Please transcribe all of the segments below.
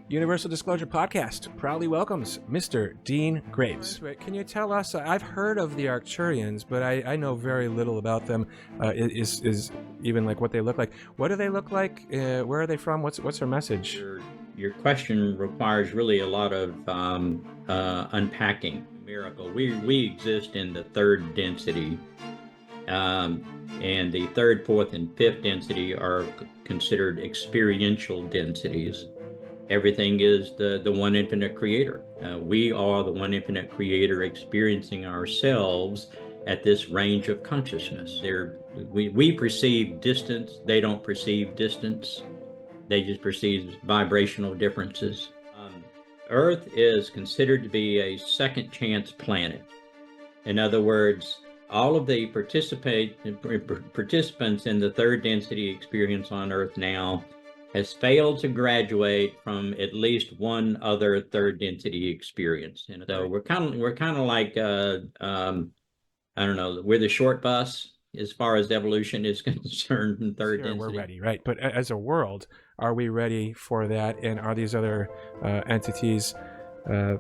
Universal Disclosure Podcast proudly welcomes Mr. Dean Graves. Can you tell us, I've heard of the Arcturians, but I know very little about them, is even like what they look like. What do they look like? Where are they from? What's their message? Your question requires really a lot of unpacking. Miracle. We exist in the third density, and the third, fourth, and fifth density are considered experiential densities. Everything is the one infinite creator. We are the one infinite creator experiencing ourselves at this range of consciousness. We perceive distance. They don't perceive distance. They just perceive vibrational differences. Earth is considered to be a second chance planet. In other words, all of the participants in the third density experience on Earth now has failed to graduate from at least one other third density experience. And so we're kind of like I don't know, we're the short bus as far as evolution is concerned in third density. We're ready, right? But as a world, are we ready for that? And are these other entities, do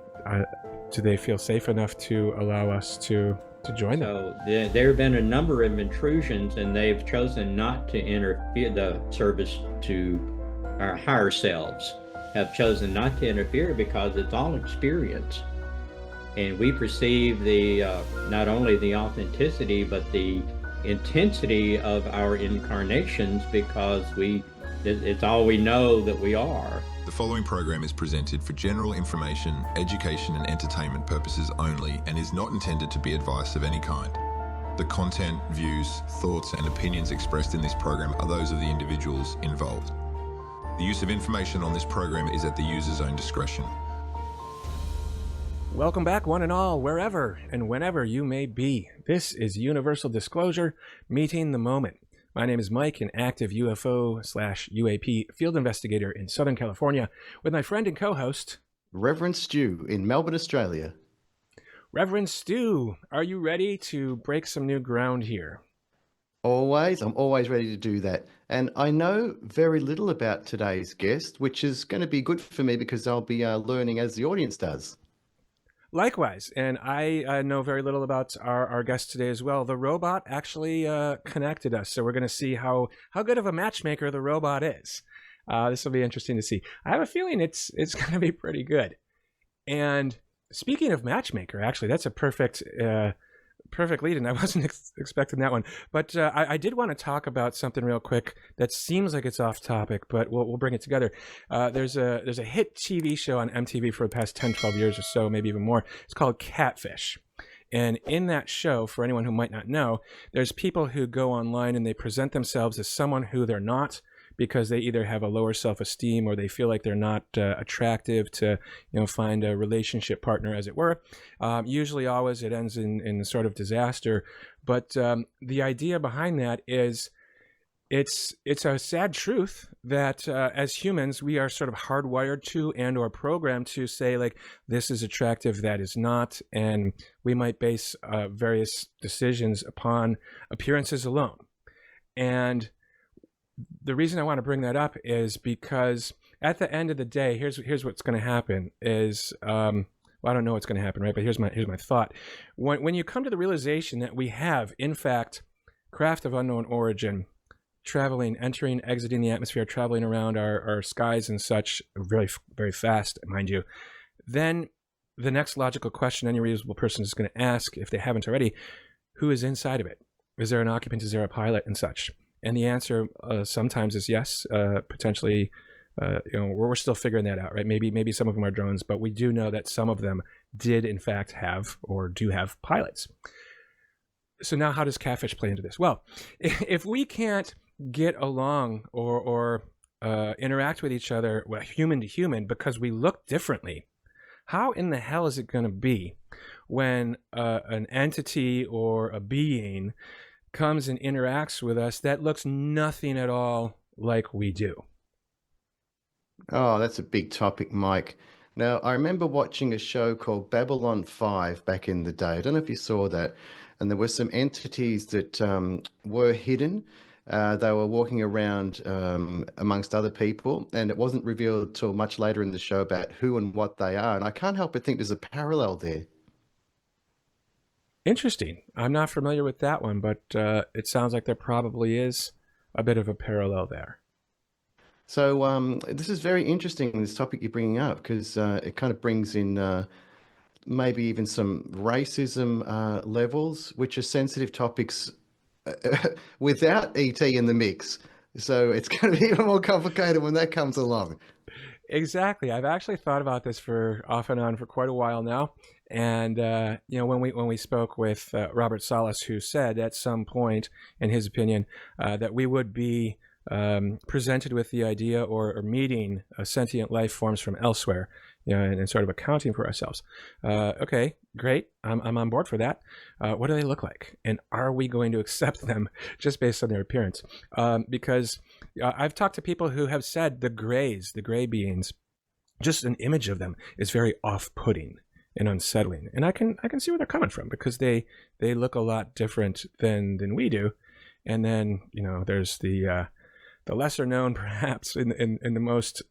they feel safe enough to allow us to join them? So there have been a number of intrusions, and they've chosen not to interfere. The service to our higher selves have chosen not to interfere because it's all experience. And we perceive the not only the authenticity, but the intensity of our incarnations because it's all we know that we are. The following program is presented for general information, education and entertainment purposes only and is not intended to be advice of any kind. The content, views, thoughts and opinions expressed in this program are those of the individuals involved. The use of information on this program is at the user's own discretion. Welcome back, one and all, wherever and whenever you may be. This is Universal Disclosure, meeting the moment. My name is Mike, an active UFO/UAP field investigator in Southern California, with my friend and co-host, Reverend Stu in Melbourne, Australia. Reverend Stu, are you ready to break some new ground here? Always. I'm always ready to do that. And I know very little about today's guest, which is going to be good for me because I'll be learning as the audience does. Likewise, and I know very little about our guest today as well. The robot actually connected us, so we're going to see how good of a matchmaker the robot is. This will be interesting to see. I have a feeling it's going to be pretty good. And speaking of matchmaker, actually, that's a perfect lead, and I wasn't expecting that one. But I did want to talk about something real quick that seems like it's off topic, but we'll bring it together. There's a hit TV show on MTV for the past 10, 12 years or so, maybe even more. It's called Catfish. And in that show, for anyone who might not know, there's people who go online and they present themselves as someone who they're not, because they either have a lower self-esteem or they feel like they're not attractive to, find a relationship partner, as it were. Usually, always, it ends in sort of disaster. But the idea behind that is it's a sad truth that as humans, we are sort of hardwired to and or programmed to say, like, this is attractive, that is not. And we might base various decisions upon appearances alone. And the reason I want to bring that up is because at the end of the day, here's what's going to happen is, well, I don't know what's going to happen, right? But here's my thought. When you come to the realization that we have, in fact, craft of unknown origin, traveling, entering, exiting the atmosphere, traveling around our skies and such, very, very fast, mind you, then the next logical question any reasonable person is going to ask, if they haven't already, who is inside of it? Is there an occupant? Is there a pilot and such? And the answer sometimes is yes. Potentially, we're still figuring that out, right? Maybe some of them are drones, but we do know that some of them did in fact have or do have pilots. So now, how does Catfish play into this? Well, if we can't get along or interact with each other, human to human, because we look differently, how in the hell is it going to be when an entity or a being comes and interacts with us that looks nothing at all like we do? Oh, that's a big topic, Mike. Now, I remember watching a show called Babylon 5 back in the day. I don't know if you saw that. And there were some entities that were hidden. They were walking around amongst other people, and it wasn't revealed till much later in the show about who and what they are. And I can't help but think there's a parallel there. Interesting. I'm not familiar with that one, but it sounds like there probably is a bit of a parallel there. So this is very interesting, this topic you're bringing up, because it kind of brings in maybe even some racism levels, which are sensitive topics without ET in the mix. So it's going to be even more complicated when that comes along. Exactly. I've actually thought about this for off and on for quite a while now. And when we spoke with Robert Salas, who said at some point, in his opinion, that we would be presented with the idea or meeting sentient life forms from elsewhere, and sort of accounting for ourselves. Okay, great. I'm on board for that. What do they look like? And are we going to accept them just based on their appearance? Because I've talked to people who have said the gray beings, just an image of them is very off-putting and unsettling. And I can see where they're coming from, because they look a lot different than we do. And then, there's the lesser known, perhaps, in the most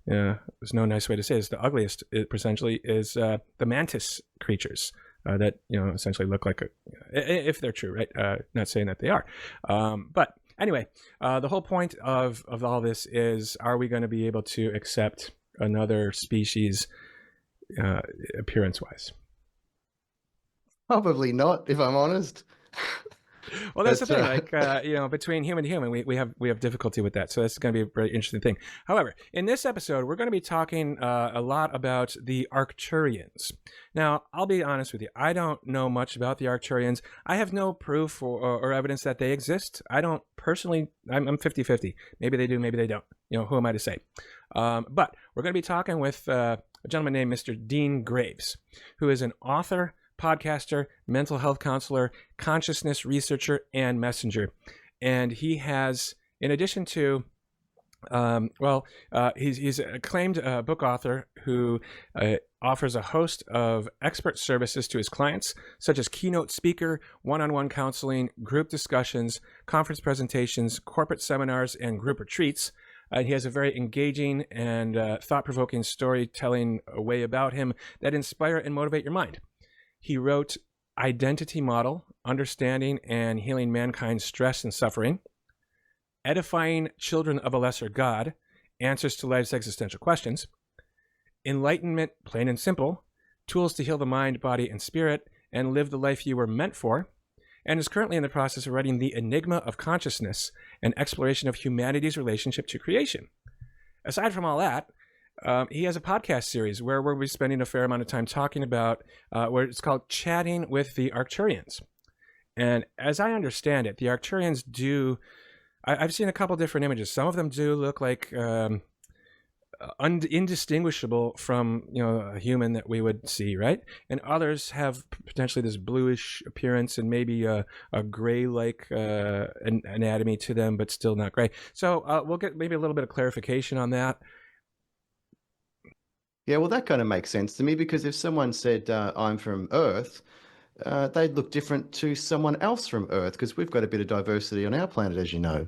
there's no nice way to say it, it's the ugliest, essentially, is the mantis creatures that essentially look like if they're true, right? Not saying that they are, but anyway, the whole point of all this is: are we going to be able to accept another species appearance-wise? Probably not, if I'm honest. Well, that's the thing. Like between human to human, we have difficulty with that. So that's going to be a very interesting thing. However, in this episode, we're going to be talking a lot about the Arcturians. Now, I'll be honest with you. I don't know much about the Arcturians. I have no proof or evidence that they exist. I don't personally. I'm 50-50. Maybe they do. Maybe they don't. Who am I to say? But we're going to be talking with a gentleman named Mr. Dean Graves, who is an author, podcaster, mental health counselor, consciousness researcher, and messenger. And he has, in addition to, he's an acclaimed book author who offers a host of expert services to his clients, such as keynote speaker, one-on-one counseling, group discussions, conference presentations, corporate seminars, and group retreats. He has a very engaging and thought-provoking storytelling way about him that inspire and motivate your mind. He wrote Identity Model, Understanding and Healing Mankind's Stress and Suffering, Edifying Children of a Lesser God, Answers to Life's Existential Questions, Enlightenment, Plain and Simple, Tools to Heal the Mind, Body, and Spirit, and Live the Life You Were Meant For, and is currently in the process of writing The Enigma of Consciousness, an exploration of humanity's relationship to creation. Aside from all that, he has a podcast series where we'll be spending a fair amount of time talking about where it's called Chatting with the Arcturians. And as I understand it, the Arcturians do... I've seen a couple different images. Some of them do look like indistinguishable from a human that we would see, right? And others have potentially this bluish appearance and maybe a gray-like anatomy to them, but still not gray. So we'll get maybe a little bit of clarification on that. Yeah, well, that kind of makes sense to me, because if someone said, I'm from Earth, they'd look different to someone else from Earth, because we've got a bit of diversity on our planet, as you know.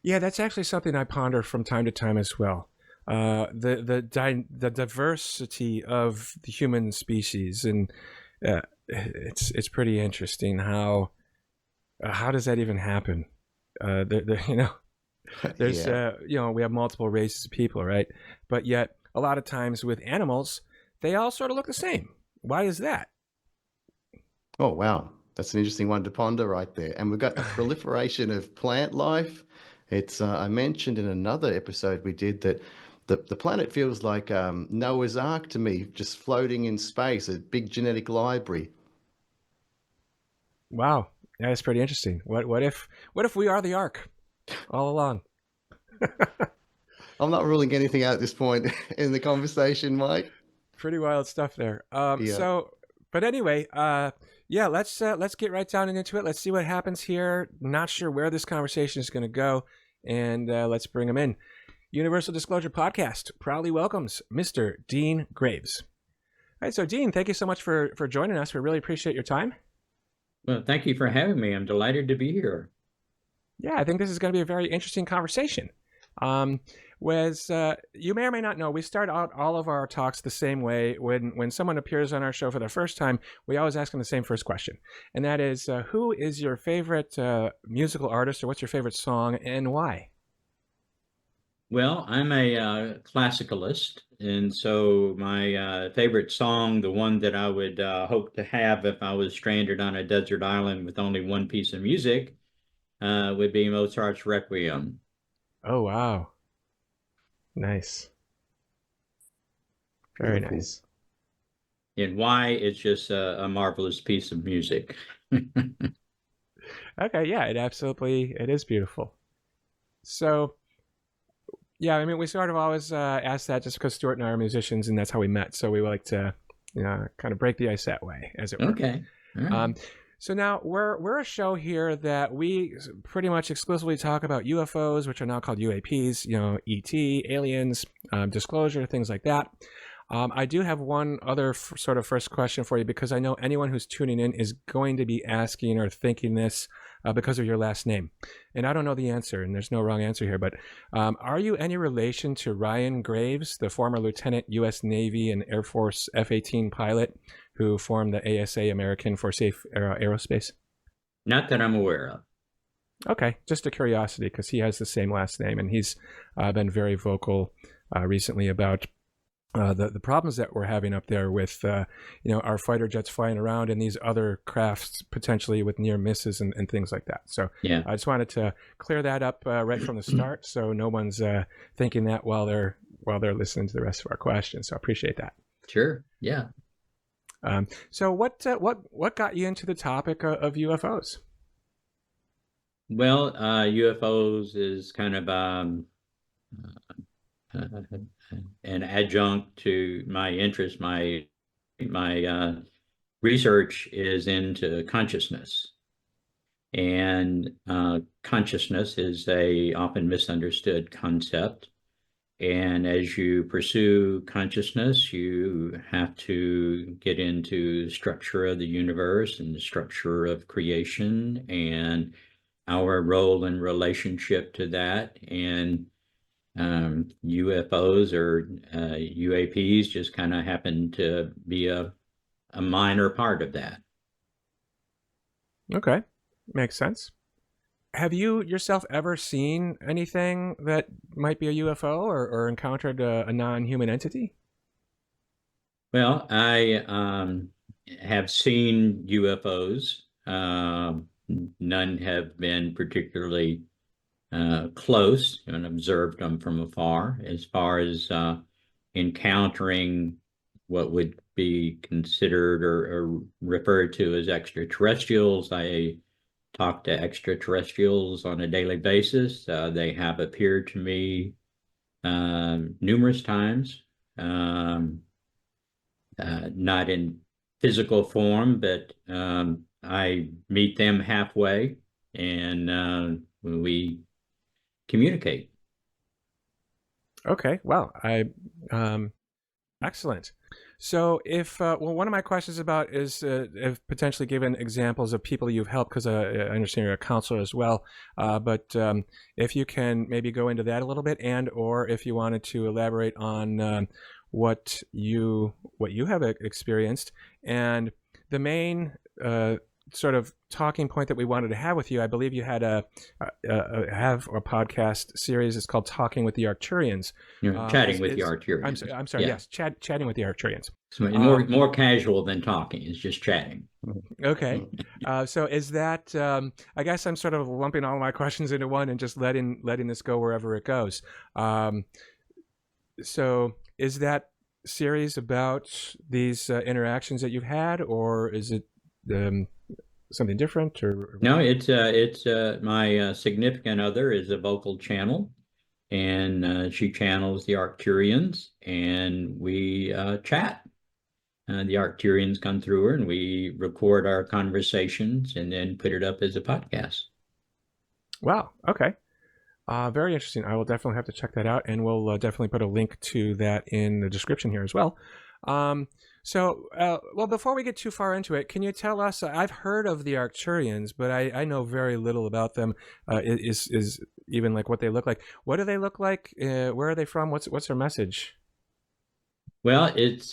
Yeah, that's actually something I ponder from time to time as well. The diversity of the human species, and it's pretty interesting how does that even happen? There's we have multiple races of people, right? But yet a lot of times with animals, they all sort of look the same. Why is that? Oh, wow. That's an interesting one to ponder right there. And we've got the proliferation of plant life. It's I mentioned in another episode we did that the planet feels like Noah's Ark to me, just floating in space, a big genetic library. Wow. Yeah, that's pretty interesting. What if we are the Ark all along? I'm not ruling anything out at this point in the conversation, Mike. Pretty wild stuff there. Yeah. So, but anyway, let's get right down into it. Let's see what happens here. Not sure where this conversation is going to go, and let's bring him in. Universal Disclosure Podcast proudly welcomes Mr. Dean Graves. All right, so Dean, thank you so much for joining us. We really appreciate your time. Well, thank you for having me. I'm delighted to be here. Yeah, I think this is going to be a very interesting conversation. Was you may or may not know, we start out all of our talks the same way. When someone appears on our show for the first time, we always ask them the same first question, and that is, who is your favorite musical artist, or what's your favorite song, and why? Well, I'm a classicalist, and so my favorite song, the one that I would hope to have if I was stranded on a desert island with only one piece of music, would be Mozart's Requiem. Oh wow, nice, very Beautiful. nice. And why? It's just a marvelous piece of music. Okay, yeah, it is beautiful. So yeah, I mean, we sort of always ask that just because Stuart and I are musicians, and that's how we met. So we like to, kind of break the ice that way, as it were. Okay. All right. So now we're a show here that we pretty much exclusively talk about UFOs, which are now called UAPs. ET, aliens, disclosure, things like that. I do have one other sort of first question for you, because I know anyone who's tuning in is going to be asking or thinking this because of your last name. And I don't know the answer, and there's no wrong answer here, but are you any relation to Ryan Graves, the former Lieutenant U.S. Navy and Air Force F-18 pilot who formed the ASA, American for Safe Aerospace? Not that I'm aware of. Okay, just a curiosity, because he has the same last name, and he's been very vocal recently about the problems that we're having up there with our fighter jets flying around and these other crafts potentially with near misses and things like that. So Yeah. I just wanted to clear that up right from the start, so no one's thinking that while they're listening to the rest of our questions. So I appreciate that. Sure. Yeah. So what got you into the topic of UFOs? Well, UFOs is kind of an adjunct to my interest. My research is into consciousness, and consciousness is a often misunderstood concept. And as you pursue consciousness, you have to get into structure of the universe and the structure of creation and our role and relationship to that. And UFOs or UAPs just kind of happen to be a minor part of that. Okay, makes sense. Have you yourself ever seen anything that might be a UFO, or encountered a non-human entity? Well, I have seen UFOs. None have been particularly close, and observed them from afar. As far as encountering what would be considered or referred to as extraterrestrials, I talk to extraterrestrials on a daily basis. They have appeared to me numerous times, not in physical form, but I meet them halfway, and we communicate. Okay, well, excellent. So if one of my questions about is if potentially given examples of people you've helped, because I understand you're a counselor as well, but if you can maybe go into that a little bit, and or if you wanted to elaborate on what you have experienced. And the main sort of talking point that we wanted to have with you, I believe you had a podcast series. It's called Talking with the Arcturians. Chatting with the Arcturians. I'm sorry. Yeah. Yes, chatting with the Arcturians. So more casual than talking. It's just chatting. Okay. So is that? I guess I'm sort of lumping all my questions into one and just letting this go wherever it goes. So is that series about these interactions that you've had, or is it something different? Or no, it's my significant other is a vocal channel, and she channels the Arcturians, and we chat. The Arcturians come through her, and we record our conversations and then put it up as a podcast. Wow. Okay. Very interesting. I will definitely have to check that out, and we'll definitely put a link to that in the description here as well. Well, before we get too far into it, can you tell us? I've heard of the Arcturians, but I know very little about them. Is even like what they look like? What do they look like? Where are they from? What's their message? Well, it's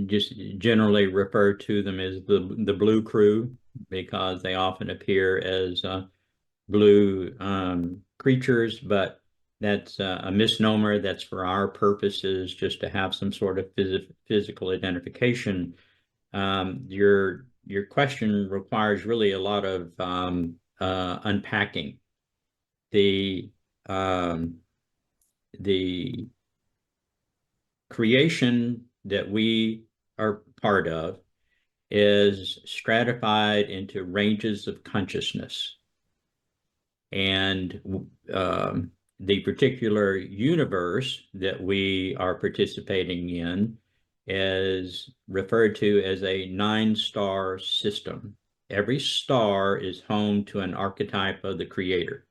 just generally refer to them as the Blue Crew because they often appear as blue creatures, but that's a misnomer. That's for our purposes, just to have some sort of physical identification. Your question requires really a lot of unpacking. The um, the creation that we are part of is stratified into ranges of consciousness. And the particular universe that we are participating in is referred to as a 9-star system. Every star is home to an archetype of the creator.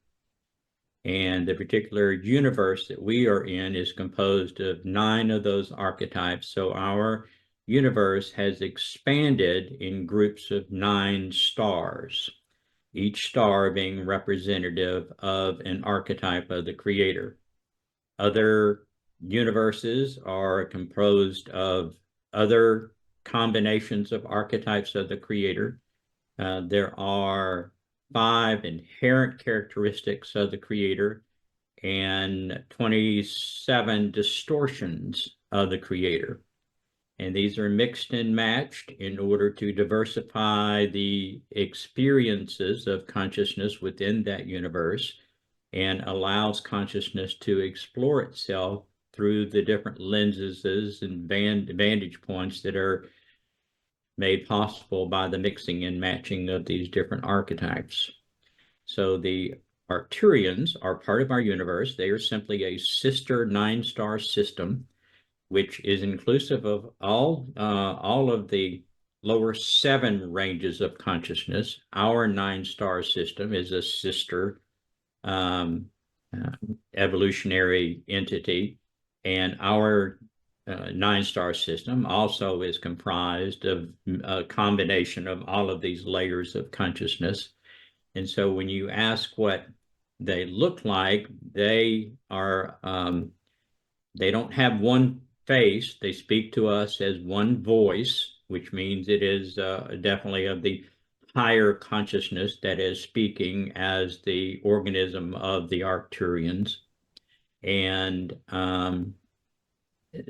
And the particular universe that we are in is composed of 9 of those archetypes. So our universe has expanded in groups of 9 stars, each star being representative of an archetype of the creator. Other universes are composed of other combinations of archetypes of the creator. There are 5 inherent characteristics of the creator and 27 distortions of the creator. And these are mixed and matched in order to diversify the experiences of consciousness within that universe and allows consciousness to explore itself through the different lenses and vantage points that are made possible by the mixing and matching of these different archetypes. So the Arcturians are part of our universe. They are simply a sister 9-star system, which is inclusive of all of the lower 7 ranges of consciousness. Our 9-star system is a sister evolutionary entity, and our 9-star system also is comprised of a combination of all of these layers of consciousness. And so when you ask what they look like, they are they don't have one face. They speak to us as one voice, which means it is definitely of the higher consciousness that is speaking as the organism of the Arcturians. And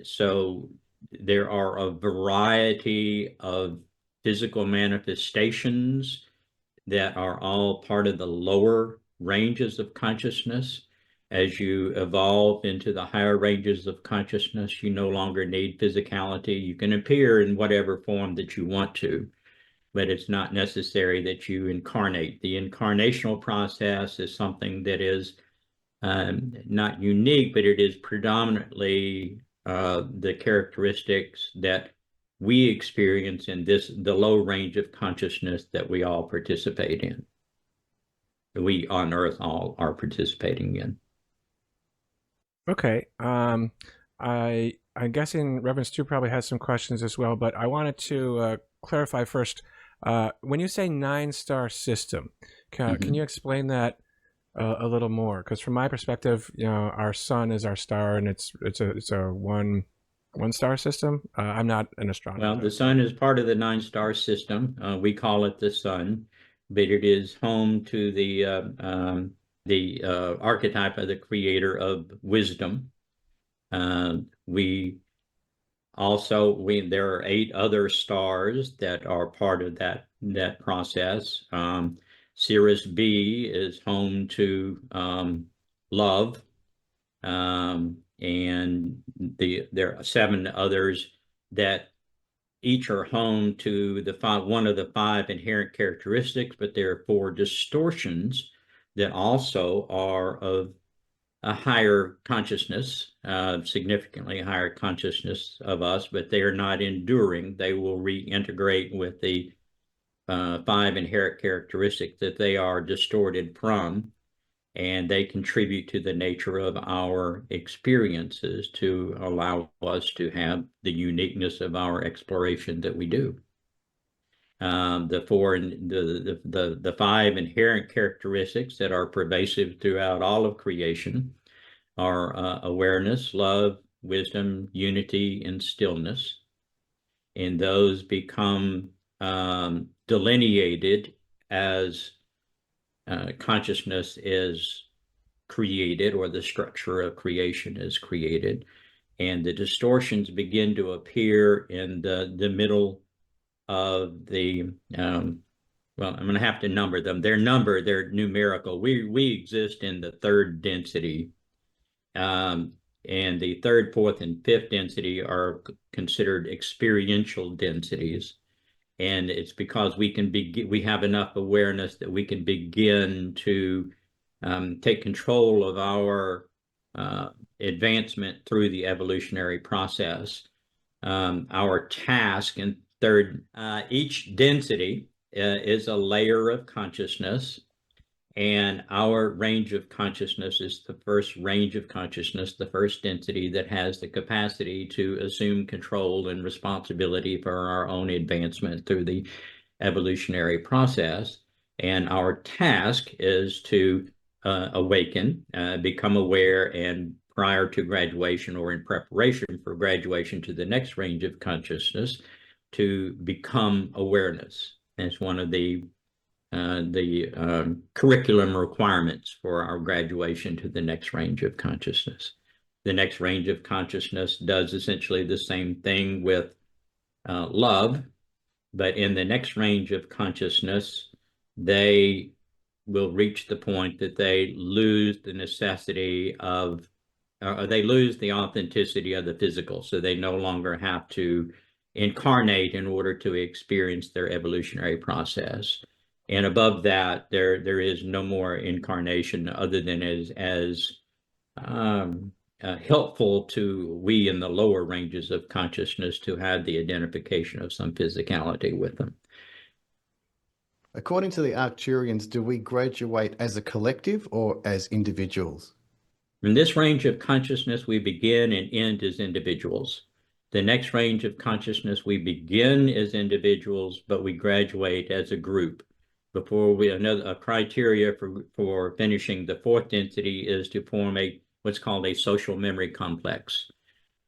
so there are a variety of physical manifestations that are all part of the lower ranges of consciousness. As you evolve into the higher ranges of consciousness, you no longer need physicality. You can appear in whatever form that you want to, but it's not necessary that you incarnate. The incarnational process is something that is not unique, but it is predominantly the characteristics that we experience in the low range of consciousness that we all participate in. We on Earth all are participating in. Okay. I'm guessing Reverend Stu probably has some questions as well, but I wanted to clarify first. When you say 9-star system, can you explain that a little more? Because from my perspective, our sun is our star, and it's a one-star system. I'm not an astronomer. Well, the sun is part of the 9-star system. We call it the sun, but it is home to the archetype of the creator of wisdom. There are 8 other stars that are part of that process. Sirius B is home to love, and there are 7 others that each are home to one of the 5 inherent characteristics, but there are 4 distortions that also are of a higher consciousness, significantly higher consciousness of us, but they are not enduring. They will reintegrate with the 5 inherent characteristics that they are distorted from. and they contribute to the nature of our experiences to allow us to have the uniqueness of our exploration that we do. The five inherent characteristics that are pervasive throughout all of creation are awareness, love, wisdom, unity, and stillness. And those become delineated as consciousness is created, or the structure of creation is created. And the distortions begin to appear in the middle of the, well, I'm going to have to number them. They're numbered, they're numerical. We exist in the third density. And the third, fourth, and fifth density are considered experiential densities. And it's because we have enough awareness that we can begin to take control of our advancement through the evolutionary process. Our task in third, each density is a layer of consciousness, and our range of consciousness is the first range of consciousness, the first density that has the capacity to assume control and responsibility for our own advancement through the evolutionary process. And our task is to awaken, become aware, and prior to graduation or in preparation for graduation to the next range of consciousness, to become awareness. That's one of the curriculum requirements for our graduation to the next range of consciousness. The next range of consciousness does essentially the same thing with love, but in the next range of consciousness, they will reach the point that they lose the necessity of, they lose the authenticity of the physical. So they no longer have to incarnate in order to experience their evolutionary process. And above that, there is no more incarnation other than as helpful to we in the lower ranges of consciousness to have the identification of some physicality with them. According to the Arcturians, do we graduate as a collective or as individuals? In this range of consciousness, we begin and end as individuals. The next range of consciousness, we begin as individuals, but we graduate as a group. Before we, a criteria for finishing the fourth density is to form what's called a social memory complex.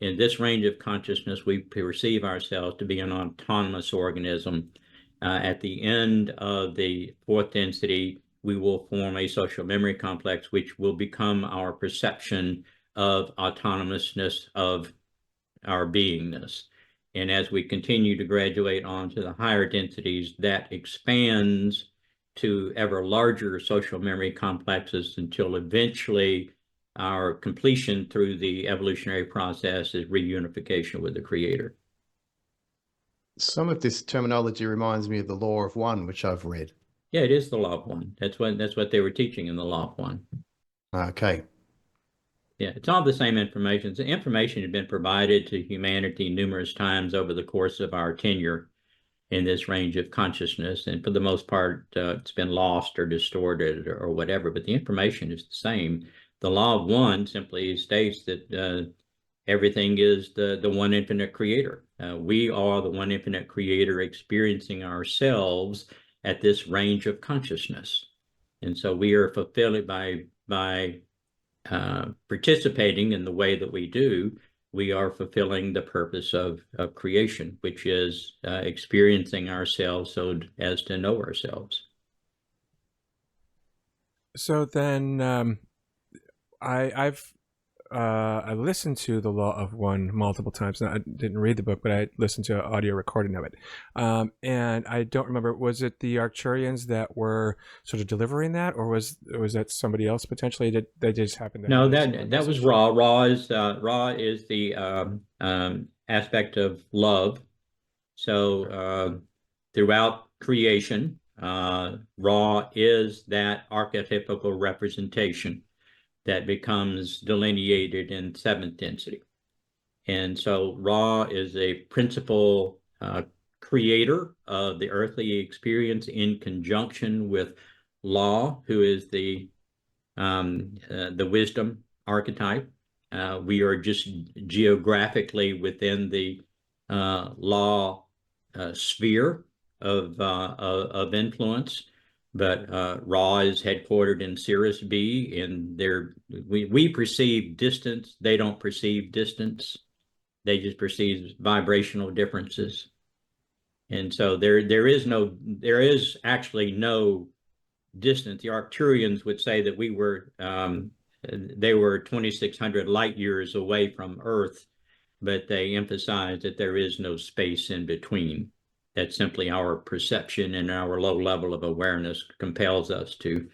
In this range of consciousness, we perceive ourselves to be an autonomous organism. At the end of the fourth density, we will form a social memory complex, which will become our perception of autonomousness of our beingness. And as we continue to graduate on to the higher densities, that expands to ever larger social memory complexes until eventually our completion through the evolutionary process is reunification with the Creator. Some of this terminology reminds me of the law of one, which I've read. Yeah, it is the law of one. That's what they were teaching in the law of one. Okay. Yeah, it's all the same information. The information had been provided to humanity numerous times over the course of our tenure in this range of consciousness. And for the most part, it's been lost or distorted or whatever, but the information is the same. The law of one simply states that everything is the one infinite creator. We are the one infinite creator experiencing ourselves at this range of consciousness. And so we are fulfilled by participating in the way that we do. We are fulfilling the purpose of creation, which is experiencing ourselves so as to know ourselves. So then I've listened to The Law of One multiple times. Now, I didn't read the book, but I listened to an audio recording of it. And I don't remember, was it the Arcturians that were sort of delivering that, or was that somebody else potentially? Did they just happen to? No, that was Ra. Ra is the aspect of love. So throughout creation, Ra is that archetypical representation that becomes delineated in seventh density. And so Ra is a principal creator of the earthly experience in conjunction with La, who is the the wisdom archetype. We are just geographically within the law sphere of influence, but Ra is headquartered in Sirius B, and we perceive distance. They don't perceive distance. They just perceive vibrational differences. And so there is actually no distance. The Arcturians would say that they were 2,600 light years away from Earth, but they emphasize that there is no space in between. That's simply our perception, and our low level of awareness compels us to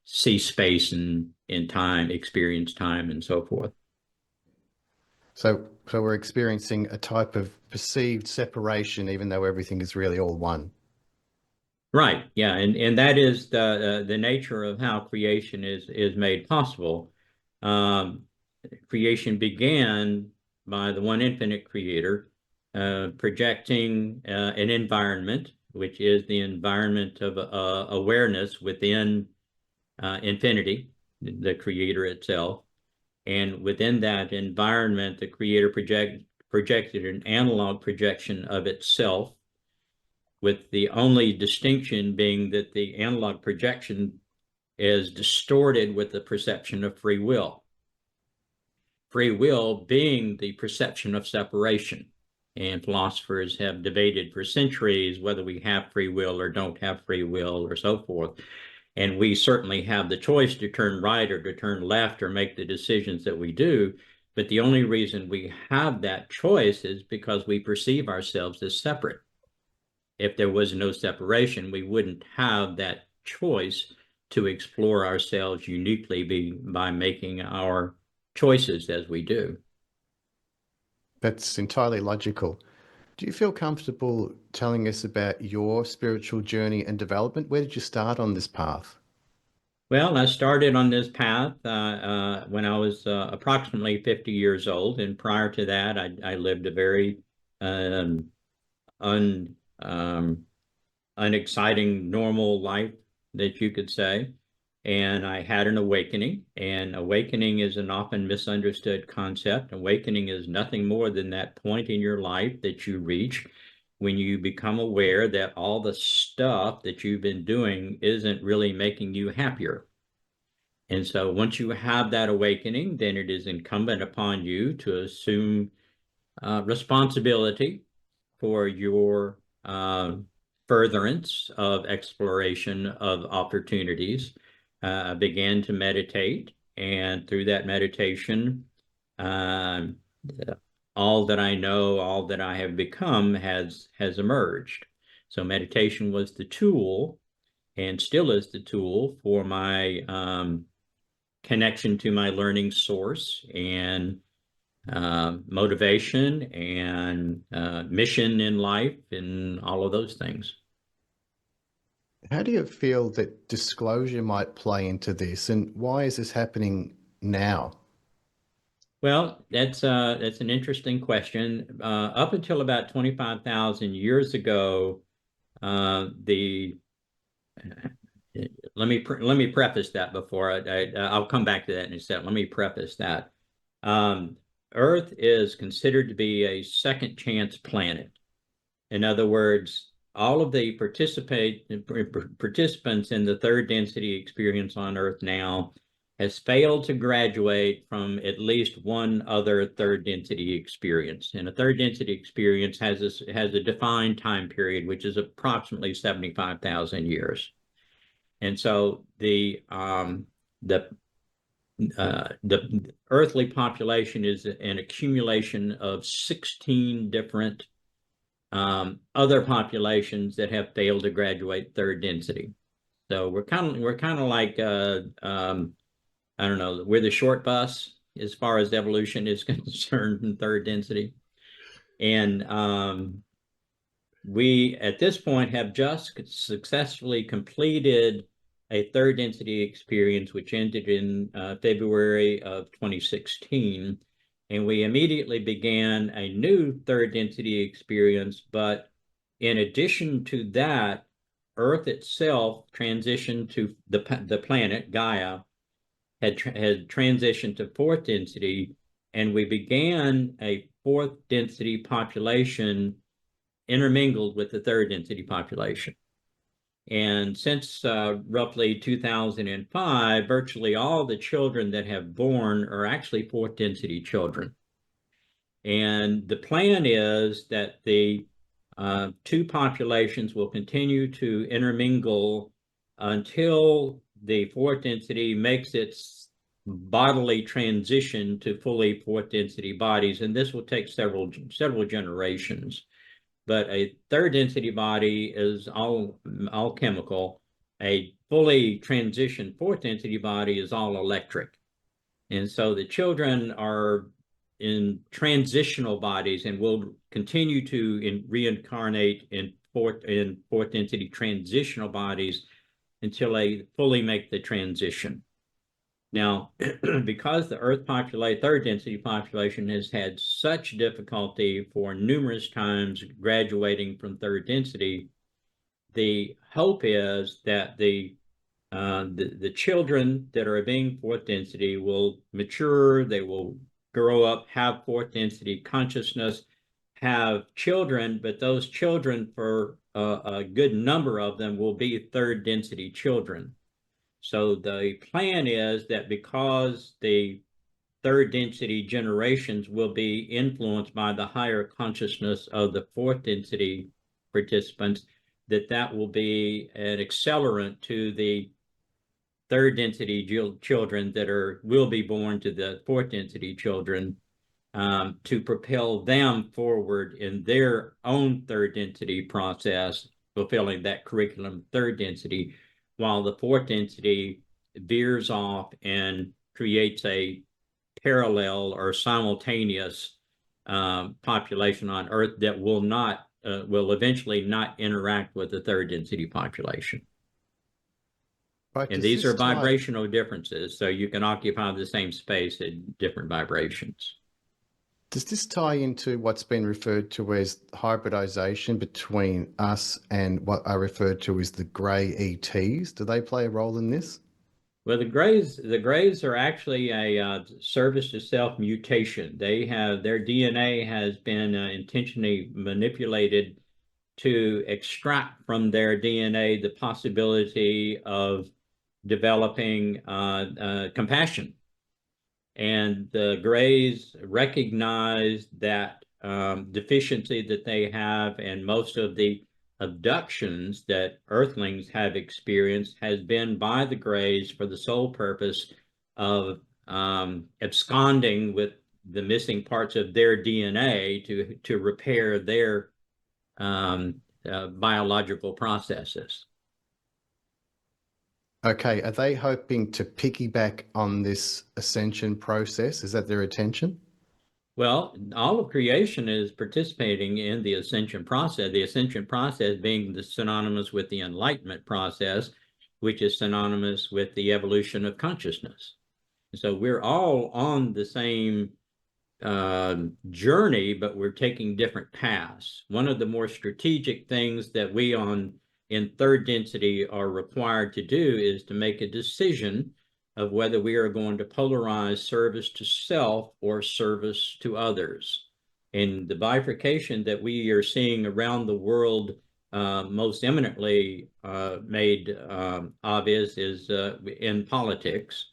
see space and time, experience time, and so forth. So we're experiencing a type of perceived separation, even though everything is really all one. Right. Yeah, and that is the nature of how creation is made possible. Creation began by the one infinite creator projecting an environment, which is the environment of awareness within infinity, the creator itself. And within that environment, the creator projected an analog projection of itself, with the only distinction being that the analog projection is distorted with the perception of free will. Free will being the perception of separation. And philosophers have debated for centuries whether we have free will or don't have free will or so forth. And we certainly have the choice to turn right or to turn left or make the decisions that we do. But the only reason we have that choice is because we perceive ourselves as separate. If there was no separation, we wouldn't have that choice to explore ourselves uniquely by making our choices as we do. That's entirely logical. Do you feel comfortable telling us about your spiritual journey and development? Where did you start on this path? Well, I started on this path when I was approximately 50 years old, and prior to that, I lived a very unexciting, normal life, that you could say. And I had an awakening, and awakening is an often misunderstood concept. Awakening is nothing more than that point in your life that you reach when you become aware that all the stuff that you've been doing isn't really making you happier. And so once you have that awakening, then it is incumbent upon you to assume responsibility for your furtherance of exploration of opportunities. I began to meditate, and through that meditation, all that I know, all that I have become has emerged. So meditation was the tool, and still is the tool, for my connection to my learning source and motivation and mission in life and all of those things. How do you feel that disclosure might play into this, and why is this happening now? Well, that's an interesting question. Up until about 25,000 years ago, the let me preface that before I'll come back to that in a second. Let me preface that. Earth is considered to be a second chance planet. In other words, all of the participants in the third density experience on Earth now has failed to graduate from at least one other third density experience. And a third density experience has a defined time period, which is approximately 75,000 years. And so the earthly population is an accumulation of 16 different other populations that have failed to graduate third density. So we're kind of like I don't know, we're the short bus as far as evolution is concerned in third density. And we at this point have just successfully completed a third density experience, which ended in February of 2016. And we immediately began a new third density experience. But in addition to that, Earth itself transitioned to the planet Gaia had transitioned to fourth density, and we began a fourth density population intermingled with the third density population. And since roughly 2005, virtually all the children that have born are actually fourth density children. And the plan is that the two populations will continue to intermingle until the fourth density makes its bodily transition to fully fourth density bodies. And this will take several generations. But a third density body is all chemical. A fully transitioned fourth density body is all electric. And so the children are in transitional bodies and will continue to reincarnate in fourth density transitional bodies until they fully make the transition. Now, because the Earth third density population has had such difficulty for numerous times graduating from third density, the hope is that the children that are being fourth density will mature, they will grow up, have fourth density consciousness, have children, but those children, for a good number of them, will be third density children. So the plan is that because the third density generations will be influenced by the higher consciousness of the fourth density participants, that will be an accelerant to the third density children that will be born to the fourth density children, to propel them forward in their own third density process, fulfilling that curriculum third density, while the fourth density veers off and creates a parallel or simultaneous population on Earth that will eventually not interact with the third density population. Right, and these are vibrational differences, so you can occupy the same space at different vibrations. Does this tie into what's been referred to as hybridisation between us and what are referred to as the grey ETs? Do they play a role in this? Well, the Greys are actually a service to self mutation. Their DNA has been intentionally manipulated to extract from their DNA the possibility of developing compassion. And the Greys recognize that deficiency that they have, and most of the abductions that Earthlings have experienced has been by the Greys for the sole purpose of absconding with the missing parts of their DNA to repair their biological processes. Okay, are they hoping to piggyback on this ascension process? Is that their intention? Well, all of creation is participating in the ascension process. The ascension process being synonymous with the enlightenment process, which is synonymous with the evolution of consciousness. So we're all on the same journey, but we're taking different paths. One of the more strategic things that we in third density are required to do is to make a decision of whether we are going to polarize service to self or service to others. And the bifurcation that we are seeing around the world, most eminently made obvious, is in politics.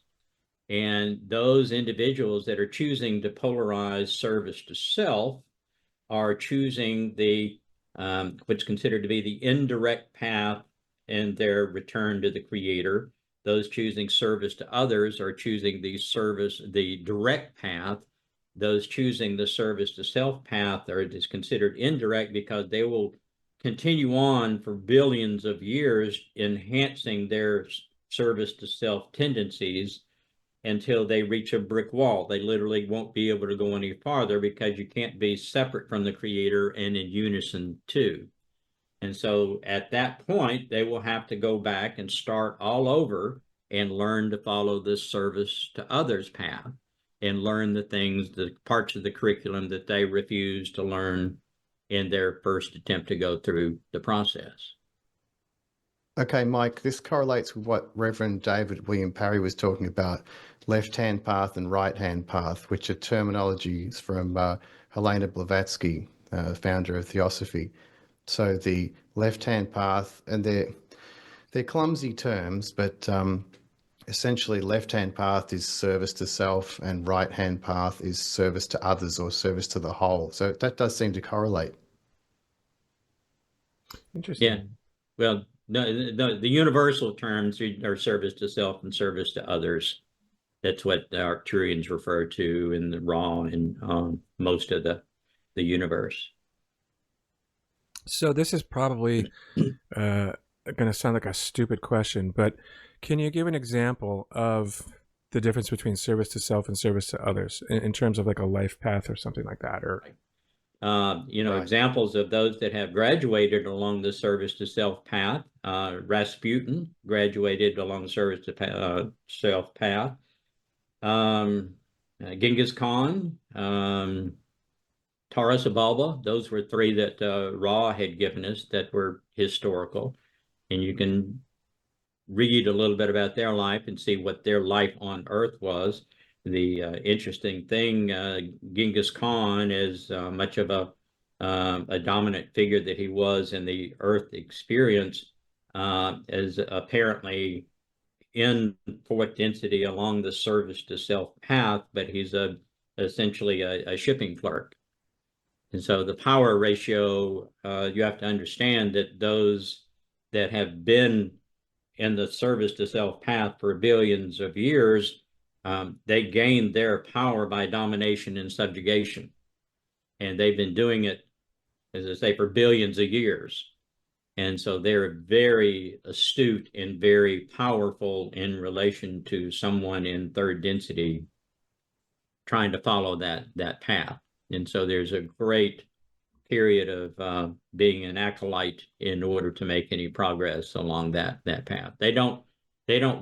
And those individuals that are choosing to polarize service to self are choosing what's considered to be the indirect path in their return to the Creator. Those choosing service to others are choosing the direct path. Those choosing the service to self path is considered indirect, because they will continue on for billions of years enhancing their service to self tendencies until they reach a brick wall. They literally won't be able to go any farther, because you can't be separate from the Creator and in unison too. And so at that point, they will have to go back and start all over and learn to follow this service to others path, and learn the parts of the curriculum that they refused to learn in their first attempt to go through the process. Okay, Mike, this correlates with what Reverend David William Parry was talking about, left-hand path and right-hand path, which are terminologies from Helena Blavatsky, founder of Theosophy. So the left-hand path, and they're clumsy terms, but essentially left-hand path is service to self and right-hand path is service to others or service to the whole. So that does seem to correlate. Interesting. Yeah. Well, no, the universal terms are service to self and service to others. That's what the Arcturians refer to in the Ra and most of the universe. So this is probably going to sound like a stupid question, but can you give an example of the difference between service to self and service to others in terms of like a life path or something like that? Or Right. examples of those that have graduated along the service to self path. Rasputin graduated along the service to self path. Genghis Khan, Taurus Bulba, those were three that Ra had given us that were historical. And you can read a little bit about their life and see what their life on Earth was. The interesting thing, Genghis Khan, is much of a dominant figure that he was in the Earth experience, is apparently in fourth density along the service to self path, but he's essentially a shipping clerk. And so the power ratio, you have to understand that those that have been in the service to self path for billions of years, they gained their power by domination and subjugation. And they've been doing it, as I say, for billions of years. And so they're very astute and very powerful in relation to someone in third density trying to follow that path. And so there's a great period of being an acolyte in order to make any progress along that path. They don't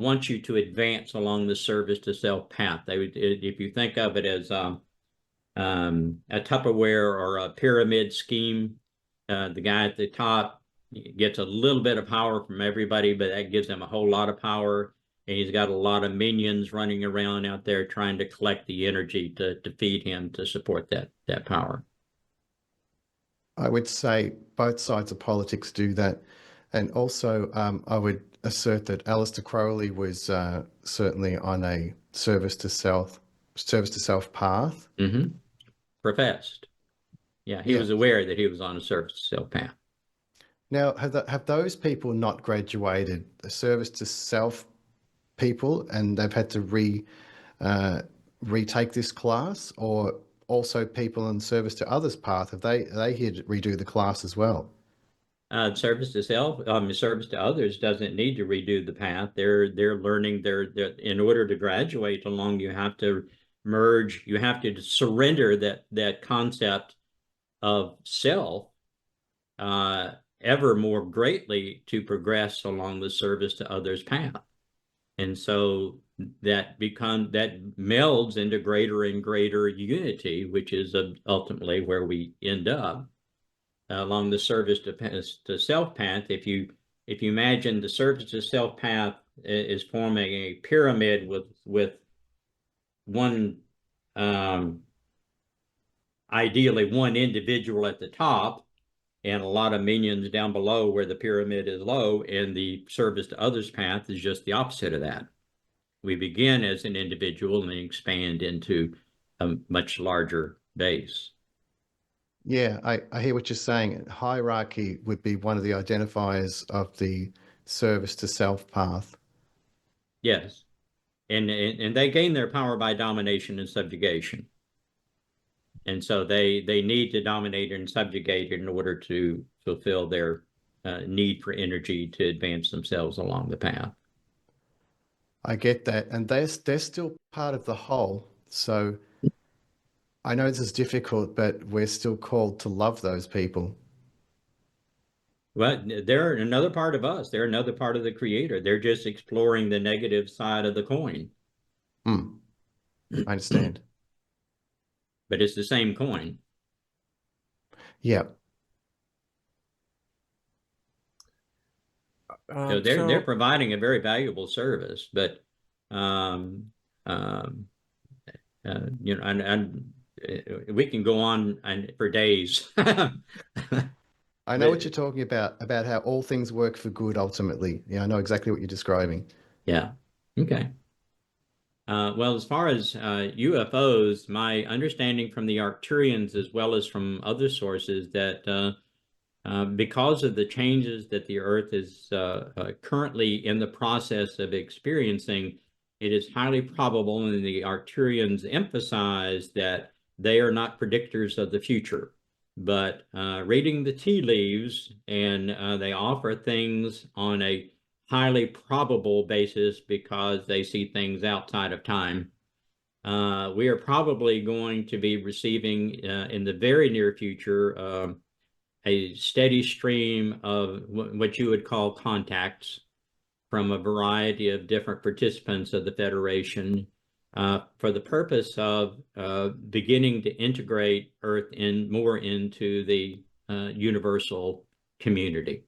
want you to advance along the service to self path. They would, if you think of it as a Tupperware or a pyramid scheme, the guy at the top gets a little bit of power from everybody, but that gives him a whole lot of power. And he's got a lot of minions running around out there trying to collect the energy to feed him to support that power. I would say both sides of politics do that. And also, I would assert that Aleister Crowley was certainly on a service to self path. Mm-hmm. Professed. Yeah, he Yeah. was aware that he was on a service to self path. Now, have those people not graduated the service to self people and they've had to retake this class, or also people in service to others path, are they here to redo the class as well? Service to self, service to others doesn't need to redo the path. They're learning. They're in order to graduate along. You have to merge. You have to surrender that concept of self ever more greatly to progress along the service to others path. And so that melds into greater and greater unity, which is ultimately where we end up. Along the service to self path. If you imagine the service to self path is forming a pyramid with one ideally one individual at the top and a lot of minions down below where the pyramid is low, and the service to others path is just the opposite of that. We begin as an individual and then expand into a much larger base. Yeah, I hear what you're saying. Hierarchy would be one of the identifiers of the service to self path. Yes. And they gain their power by domination and subjugation. And so they need to dominate and subjugate in order to fulfill their need for energy to advance themselves along the path. I get that. And they're still part of the whole. So I know this is difficult, but we're still called to love those people. Well, they're another part of us. They're another part of the creator. They're just exploring the negative side of the coin. I understand. But it's the same coin. Yeah. So they're providing a very valuable service, but um, um, you know, and we can go on for days. I know what you're talking about how all things work for good ultimately. Yeah, I know exactly what you're describing. Yeah. Okay. Well, as far as UFOs, my understanding from the Arcturians, as well as from other sources, that because of the changes that the Earth is currently in the process of experiencing, it is highly probable, and the Arcturians emphasize that they are not predictors of the future, but reading the tea leaves, and they offer things on a highly probable basis because they see things outside of time. We are probably going to be receiving in the very near future a steady stream of what you would call contacts from a variety of different participants of the Federation for the purpose of beginning to integrate Earth more into the universal community.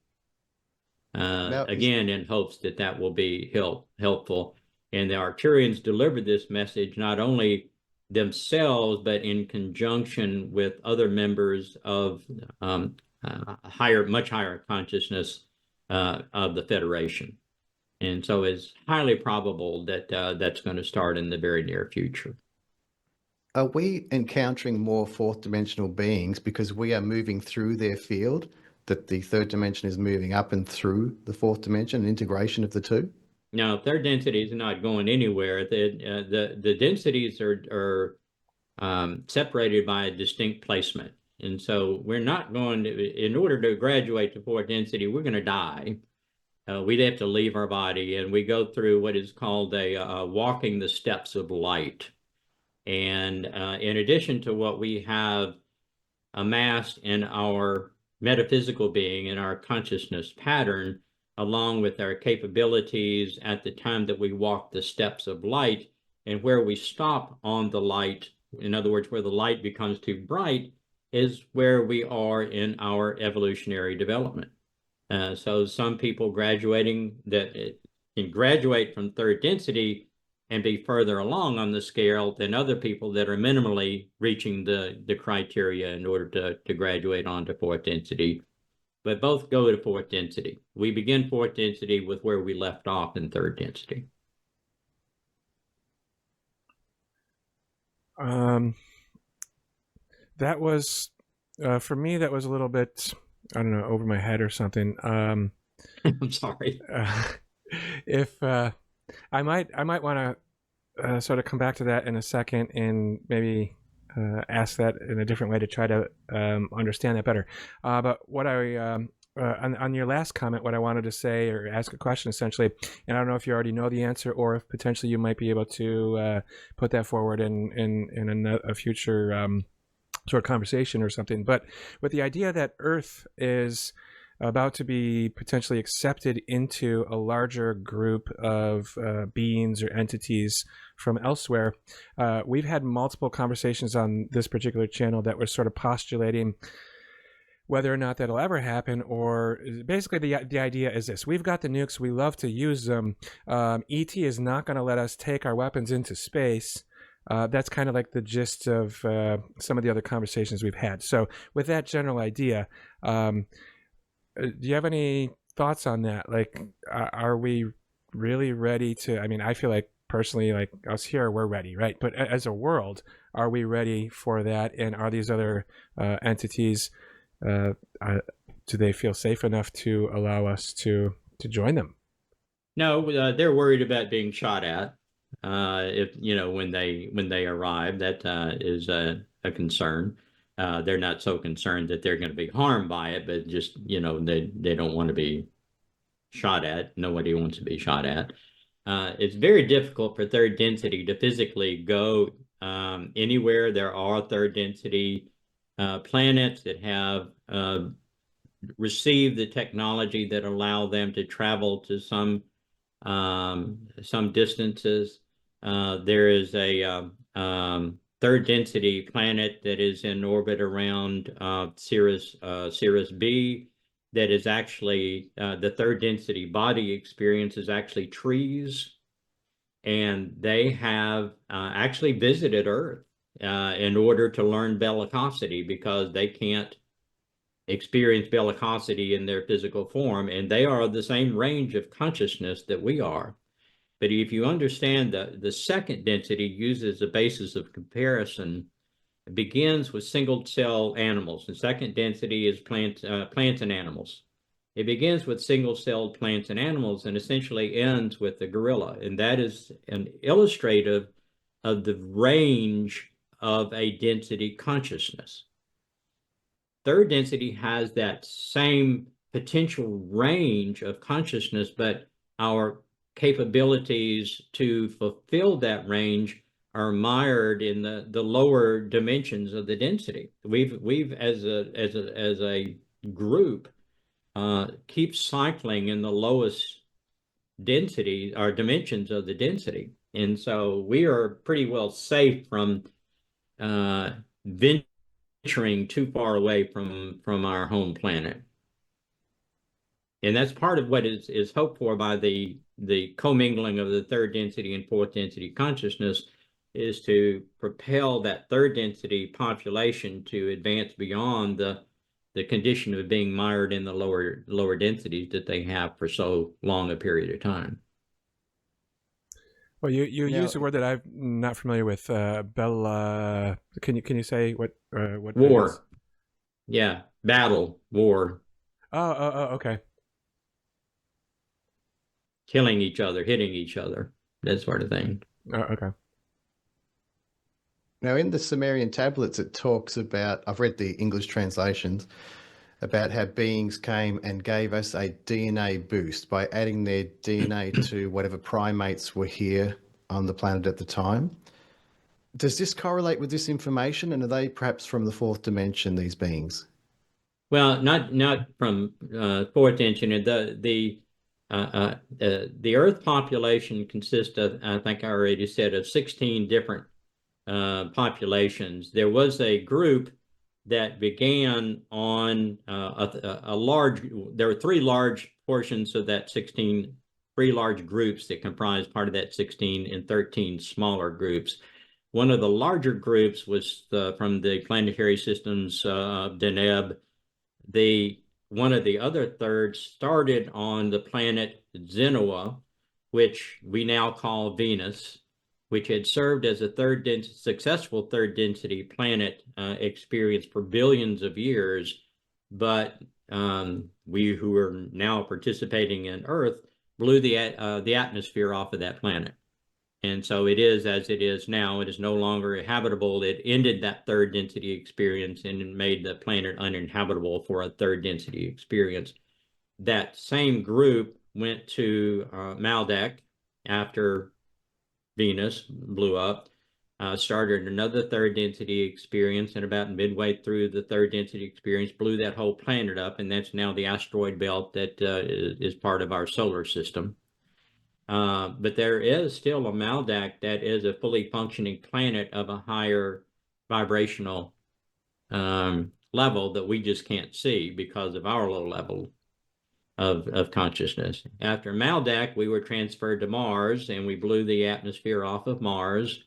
Again, in hopes that that will be helpful. And the Arcturians delivered this message not only themselves, but in conjunction with other members of much higher consciousness of the Federation. And so it's highly probable that that's going to start in the very near future. Are we encountering more fourth dimensional beings because we are moving through their field, that the third dimension is moving up and through the fourth dimension, integration of the two? No, third density is not going anywhere. The densities are separated by a distinct placement. And so we're not going to, in order to graduate to fourth density, we're going to die. We'd have to leave our body, and we go through what is called a walking the steps of light. And in addition to what we have amassed in our metaphysical being, in our consciousness pattern, along with our capabilities at the time that we walk the steps of light, and where we stop on the light, in other words, where the light becomes too bright, is where we are in our evolutionary development. So some people graduating that can graduate from third density and be further along on the scale than other people that are minimally reaching the criteria in order to graduate onto fourth density. But both go to fourth density. We begin fourth density with where we left off in third density. That was, for me, that was a little bit, I don't know, over my head or something. I'm sorry. If I might want to sort of come back to that in a second and maybe ask that in a different way to try to understand that better. But what on your last comment, what I wanted to say or ask a question essentially, and I don't know if you already know the answer or if potentially you might be able to put that forward in a future sort of conversation or something. But with the idea that Earth is about to be potentially accepted into a larger group of beings or entities from elsewhere, we've had multiple conversations on this particular channel that were sort of postulating whether or not that'll ever happen, or basically the idea is this: we've got the nukes, we love to use them. ET is not going to let us take our weapons into space. That's kind of like the gist of some of the other conversations we've had. So with that general idea, do you have any thoughts on that? Like, are we really ready to, I mean, I feel like personally, like us here, we're ready, right? But as a world, are we ready for that? And are these other entities, do they feel safe enough to allow us to join them? No, they're worried about being shot at. If when they arrive, that is a concern. They're not so concerned that they're going to be harmed by it, but just they don't want to be shot at. Nobody wants to be shot at. It's very difficult for third density to physically go anywhere. There are third density planets that have received the technology that allow them to travel to some distances. There is a third density planet that is in orbit around Sirius B. that is actually the third density body experience is actually trees, and they have actually visited Earth in order to learn bellicosity, because they can't experience bellicosity in their physical form, and they are the same range of consciousness that we are. But if you understand the second density uses a basis of comparison, it begins with single cell animals. The second density is plants and animals. It begins with single-celled plants and animals and essentially ends with the gorilla. And that is an illustrative of the range of a density consciousness. Third density has that same potential range of consciousness, but our capabilities to fulfill that range are mired in the lower dimensions of the density. We've as a group keep cycling in the lowest density or dimensions of the density, and so we are pretty well safe from venturing too far away from our home planet. And that's part of what is hoped for by the commingling of the third density and fourth density consciousness, is to propel that third density population to advance beyond the condition of being mired in the lower densities that they have for so long a period of time. Well, you use a word that I'm not familiar with. Bella. Can you say what war? Yeah, battle, war. Oh, okay. Killing each other, hitting each other, that sort of thing. Oh, okay. Now, in the Sumerian tablets, it talks about, I've read the English translations, about how beings came and gave us a DNA boost by adding their DNA to whatever primates were here on the planet at the time. Does this correlate with this information, and are they perhaps from the fourth dimension, these beings? Well, not from fourth dimension. The Earth population consists of, I think I already said, of 16 different populations. There was a group that began on a large, there were three large portions of that 16, three large groups that comprised part of that 16, and 13 smaller groups. One of the larger groups was from the planetary systems of Deneb. One of the other thirds started on the planet Zenoa, which we now call Venus, which had served as a successful third density planet experience for billions of years. But we who are now participating in Earth blew the atmosphere off of that planet. And so it is as it is now. It is no longer habitable. It ended that third density experience and made the planet uninhabitable for a third density experience. That same group went to Maldek after Venus blew up, started another third density experience, and about midway through the third density experience blew that whole planet up, and that's now the asteroid belt that is part of our solar system. But there is still a Maldak that is a fully functioning planet of a higher vibrational level that we just can't see because of our low level of consciousness. After Maldak, we were transferred to Mars, and we blew the atmosphere off of Mars.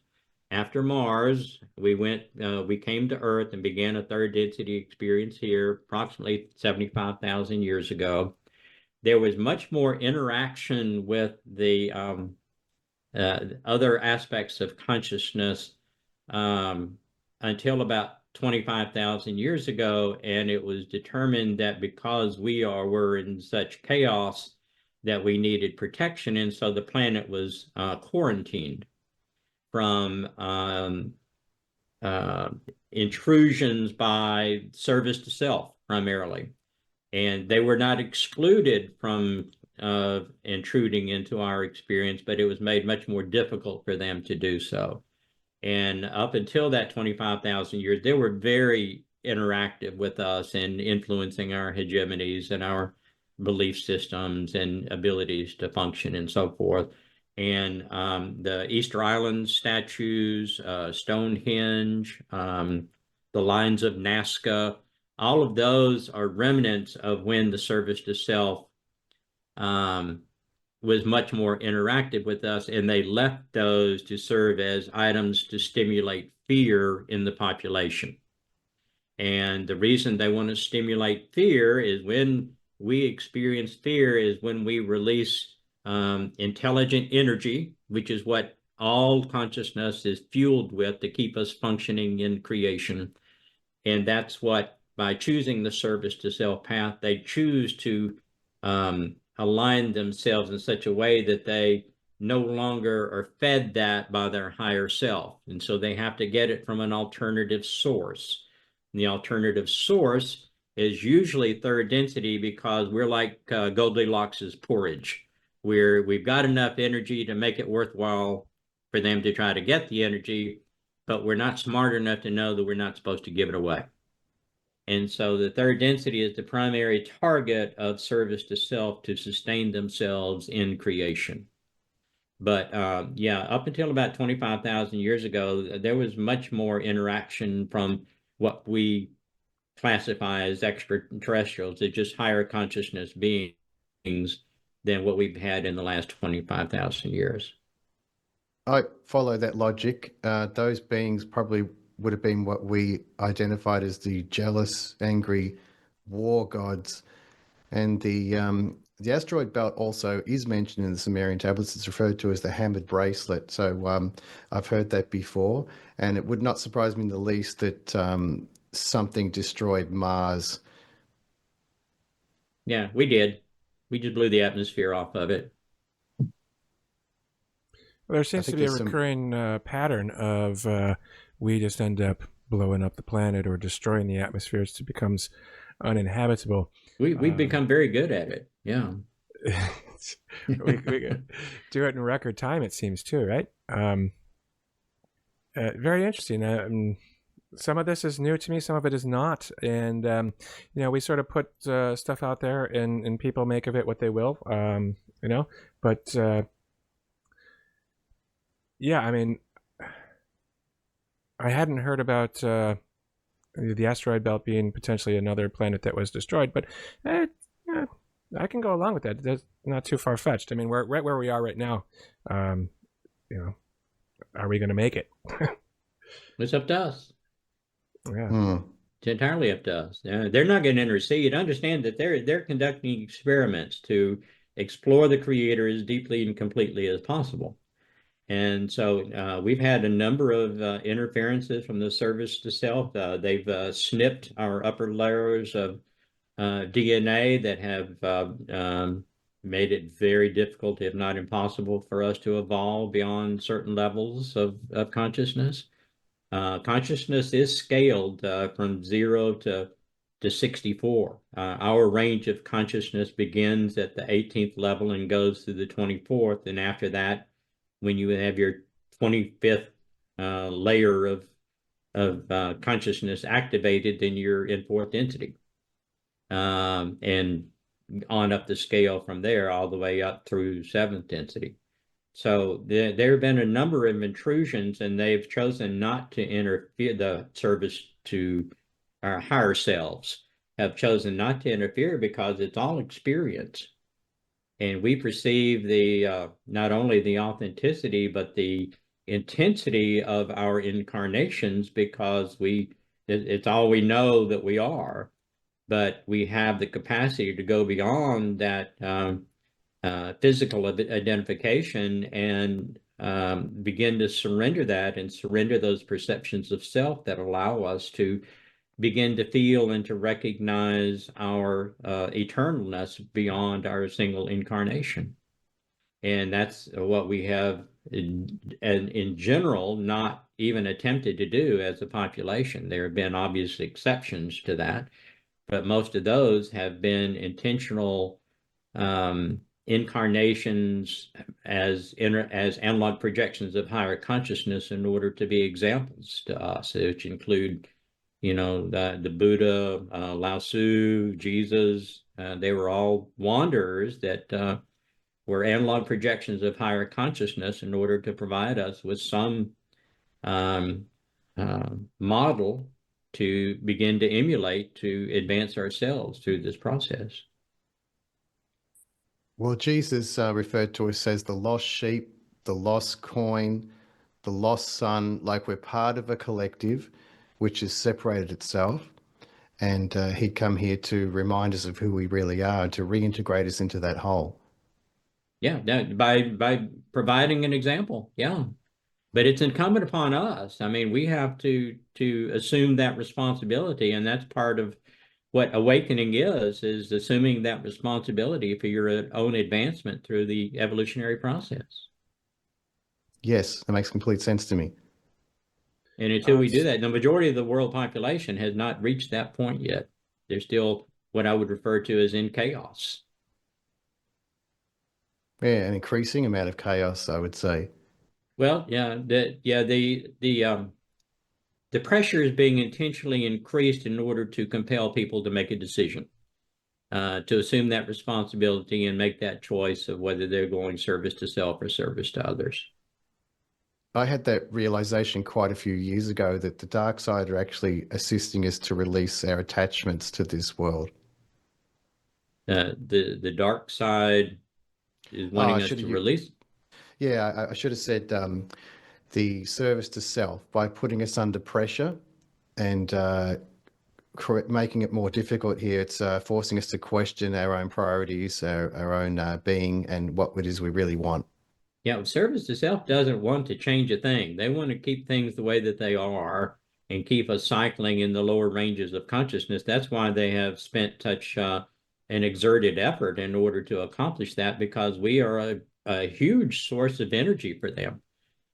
After Mars, we came to Earth and began a third density experience here approximately 75,000 years ago. There was much more interaction with the other aspects of consciousness until about 25,000 years ago, and it was determined that because were in such chaos that we needed protection, and so the planet was quarantined from intrusions by service to self primarily. And they were not excluded from intruding into our experience, but it was made much more difficult for them to do so. And up until that 25,000 years, they were very interactive with us and influencing our hegemonies and our belief systems and abilities to function and so forth. And the Easter Island statues, Stonehenge, the lines of Nazca, all of those are remnants of when the service to self was much more interactive with us, and they left those to serve as items to stimulate fear in the population. And the reason they want to stimulate fear is when we experience fear is when we release intelligent energy, which is what all consciousness is fueled with to keep us functioning in creation. And that's what, by choosing the service to self path, they choose to align themselves in such a way that they no longer are fed that by their higher self. And so they have to get it from an alternative source. And the alternative source is usually third density, because we're like Goldilocks's porridge, where we've got enough energy to make it worthwhile for them to try to get the energy, but we're not smart enough to know that we're not supposed to give it away. And so the third density is the primary target of service to self to sustain themselves in creation. But yeah, up until about 25,000 years ago, there was much more interaction from what we classify as extraterrestrials, as just higher consciousness beings, than what we've had in the last 25,000 years. I follow that logic. Those beings probably would have been what we identified as the jealous, angry war gods. And the asteroid belt also is mentioned in the Sumerian tablets. It's referred to as the hammered bracelet. So I've heard that before, and it would not surprise me in the least that something destroyed Mars. Yeah, we did. We just blew the atmosphere off of it. Well, there seems to think be a there's some- recurring pattern of we just end up blowing up the planet or destroying the atmosphere as it becomes uninhabitable. We've become very good at it. Yeah. we do it in record time, it seems, too, right? Very interesting. Some of this is new to me, some of it is not. And, we sort of put stuff out there and people make of it what they will, But, yeah, I mean, I hadn't heard about the asteroid belt being potentially another planet that was destroyed, but yeah, I can go along with that. That's not too far fetched. I mean, we're right where we are right now. Are we going to make it? It's up to us. Yeah. It's entirely up to us. They're not going to intercede. Understand that they're conducting experiments to explore the Creator as deeply and completely as possible. And so we've had a number of interferences from the service to self. They've snipped our upper layers of DNA that have made it very difficult, if not impossible, for us to evolve beyond certain levels of consciousness. Consciousness is scaled from 0 to 64. Our range of consciousness begins at the 18th level and goes through the 24th. And after that, when you have your 25th layer of consciousness activated, then you're in fourth density. And on up the scale from there, all the way up through seventh density. So there have been a number of intrusions, and they've chosen not to interfere. The service to our higher selves have chosen not to interfere because it's all experience. And we perceive the not only the authenticity, but the intensity of our incarnations, because it's all we know that we are. But we have the capacity to go beyond that physical identification and begin to surrender that and surrender those perceptions of self that allow us to begin to feel and to recognize our eternalness beyond our single incarnation. And that's what we have in general not even attempted to do as a population. There have been obvious exceptions to that, but most of those have been intentional incarnations as analog projections of higher consciousness in order to be examples to us, which include, the Buddha, Lao Tzu, Jesus. They were all wanderers that were analog projections of higher consciousness in order to provide us with some model to begin to emulate to advance ourselves through this process. Well, Jesus referred to us as the lost sheep, the lost coin, the lost son, like we're part of a collective which has separated itself. And he'd come here to remind us of who we really are and to reintegrate us into that whole. Yeah, by providing an example. Yeah. But it's incumbent upon us. I mean, we have to assume that responsibility, and that's part of what awakening is assuming that responsibility for your own advancement through the evolutionary process. Yes, that makes complete sense to me. And until we do that, the majority of the world population has not reached that point yet. They're still what I would refer to as in chaos. Yeah, an increasing amount of chaos, I would say. Well, yeah, the pressure is being intentionally increased in order to compel people to make a decision, to assume that responsibility and make that choice of whether they're going service to self or service to others. I had that realization quite a few years ago that the dark side are actually assisting us to release our attachments to this world. The dark side is wanting us to release. Yeah, I should have said the service to self by putting us under pressure and making it more difficult here. It's forcing us to question our own priorities, our own being, and what it is we really want. Yeah, service to self doesn't want to change a thing. They want to keep things the way that they are and keep us cycling in the lower ranges of consciousness. That's why they have spent such an exerted effort in order to accomplish that, because we are a huge source of energy for them.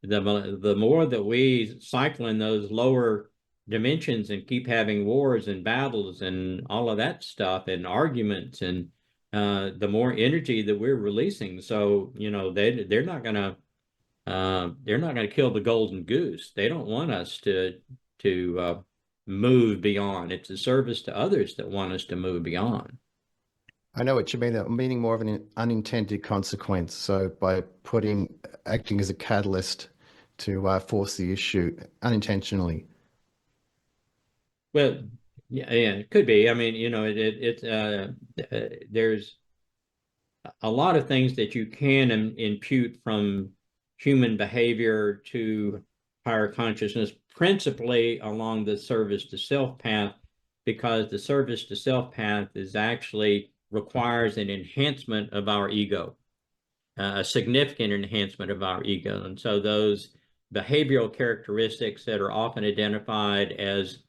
The more that we cycle in those lower dimensions and keep having wars and battles and all of that stuff and arguments, and the more energy that we're releasing. So, you know, they're not gonna kill the golden goose. They don't want us to move beyond. It's a service to others that want us to move beyond. I know what you mean, meaning more of an unintended consequence. So by acting as a catalyst to force the issue unintentionally. Well, yeah, it could be. I mean, you know, there's a lot of things that you can impute from human behavior to higher consciousness, principally along the service to self path, because the service to self path is actually requires an enhancement of our ego, a significant enhancement of our ego. And so those behavioral characteristics that are often identified as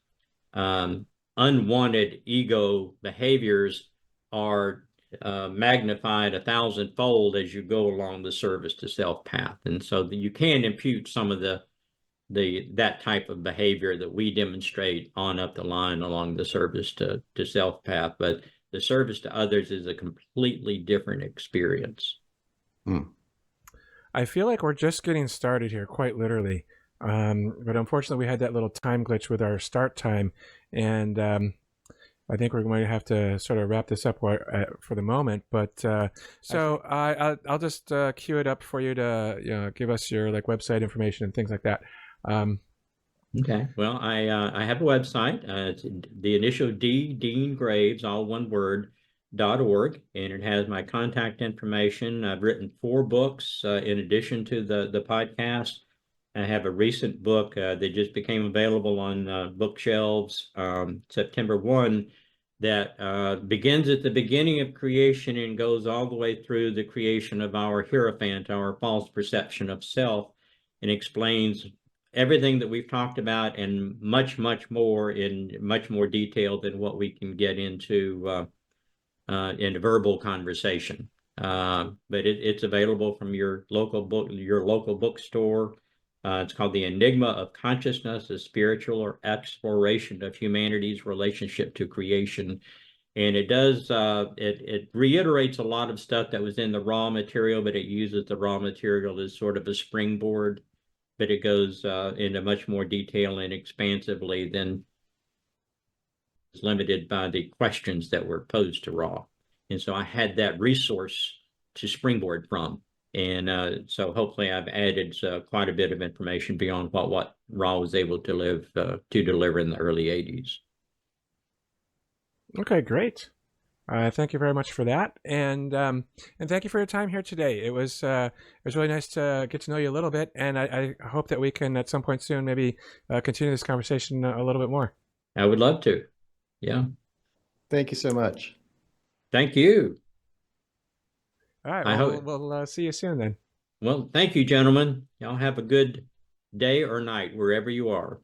unwanted ego behaviors are magnified 1,000-fold as you go along the service to self path. And so you can impute some of that type of behavior that we demonstrate on up the line along the service to self path, but the service to others is a completely different experience. I feel like we're just getting started here, quite literally. But unfortunately, we had that little time glitch with our start time, and I think we're going to have to sort of wrap this up for the moment. But so I'll just cue it up for you to give us your website information and things like that. Okay. Well, I have a website. It's the initial D, Dean Graves, all one word, .org, and it has my contact information. I've written 4 books in addition to the podcast. I have a recent book that just became available on bookshelves September 1 that begins at the beginning of creation and goes all the way through the creation of our hierophant, our false perception of self, and explains everything that we've talked about and much, much more in much more detail than what we can get into in a verbal conversation. But it's available from your local bookstore. It's called The Enigma of Consciousness, a spiritual exploration of humanity's relationship to creation. And it does, it reiterates a lot of stuff that was in the raw material, but it uses the raw material as sort of a springboard. But it goes into much more detail and expansively than is limited by the questions that were posed to raw. And so I had that resource to springboard from. And so hopefully I've added quite a bit of information beyond what Ra was able to deliver in the early 80s. Okay, great. Thank you very much for that, and thank you for your time here today. It was really nice to get to know you a little bit, and I hope that we can at some point soon maybe continue this conversation a little bit more. I would love to. Yeah. Thank you so much. Thank you. All right, I well, hope. we'll see you soon then. Well, thank you, gentlemen. Y'all have a good day or night wherever you are.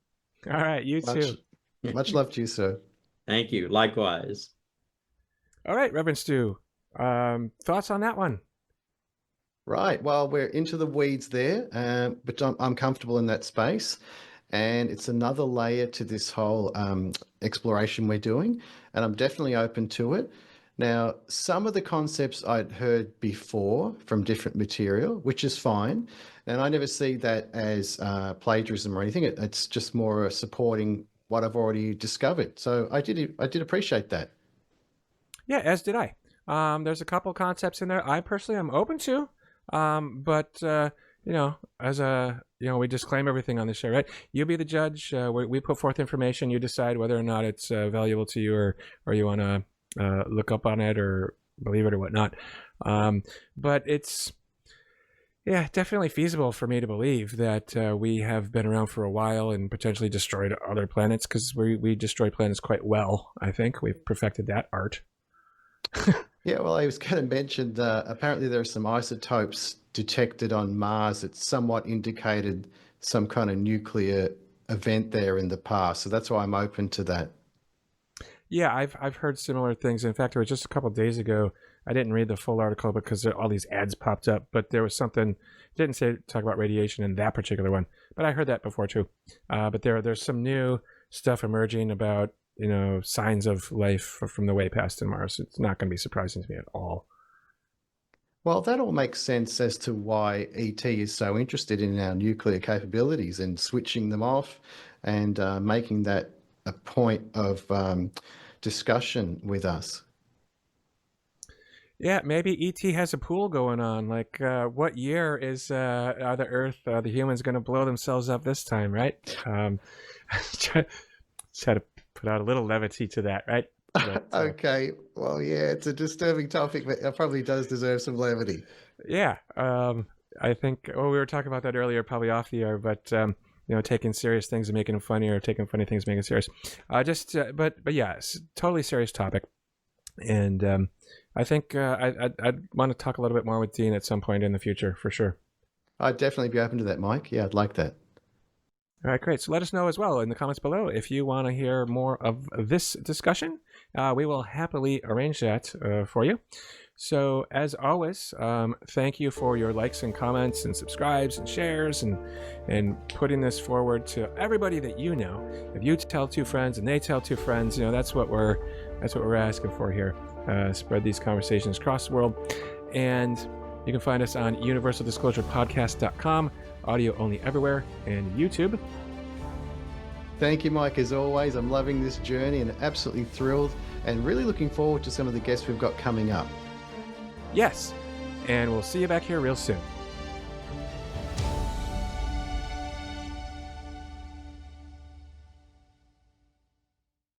All right, you too. Much love to you, sir. Thank you. Likewise. All right, Reverend Stu, thoughts on that one? Right. Well, we're into the weeds there, but I'm comfortable in that space. And it's another layer to this whole exploration we're doing. And I'm definitely open to it. Now, some of the concepts I'd heard before from different material, which is fine. And I never see that as plagiarism or anything. It's just more supporting what I've already discovered. So I did appreciate that. Yeah, as did I. There's a couple concepts in there I personally am open to, but as we disclaim everything on the show, right? You be the judge. We put forth information. You decide whether or not it's valuable to you, or you want to look up on it or believe it or whatnot. But it's definitely feasible for me to believe that we have been around for a while and potentially destroyed other planets, because we destroy planets quite well. I think we've perfected that art. Yeah, well, I was going to mention apparently there are some isotopes detected on Mars that somewhat indicated some kind of nuclear event there in the past. So that's why I'm open to that. Yeah, I've heard similar things. In fact, it was just a couple of days ago. I didn't read the full article because all these ads popped up, but there was something, didn't talk about radiation in that particular one, but I heard that before too. But there's some new stuff emerging about signs of life from the way past in Mars. It's not going to be surprising to me at all. Well, that all makes sense as to why ET is so interested in our nuclear capabilities and switching them off and making that a point of discussion with us. Yeah, maybe ET has a pool going on. Like, what year is the Earth, the humans, going to blow themselves up this time, right? Try to put out a little levity to that, right? But, okay. Well, yeah, it's a disturbing topic, but it probably does deserve some levity. Yeah. I think, we were talking about that earlier, probably off the air, but, taking serious things and making them funny, or taking funny things and making it serious. But yeah, it's a totally serious topic. And I think I'd want to talk a little bit more with Dean at some point in the future, for sure. I'd definitely be open to that, Mike. Yeah, I'd like that. All right, great. So let us know as well in the comments below if you want to hear more of this discussion. We will happily arrange that for you. So as always, thank you for your likes and comments and subscribes and shares and putting this forward to everybody that you know. If you tell two friends and they tell two friends, that's what we're asking for here. Spread these conversations across the world. And you can find us on universaldisclosurepodcast.com, audio only everywhere, and YouTube. Thank you, Mike, as always. I'm loving this journey and absolutely thrilled and really looking forward to some of the guests we've got coming up. Yes, and we'll see you back here real soon.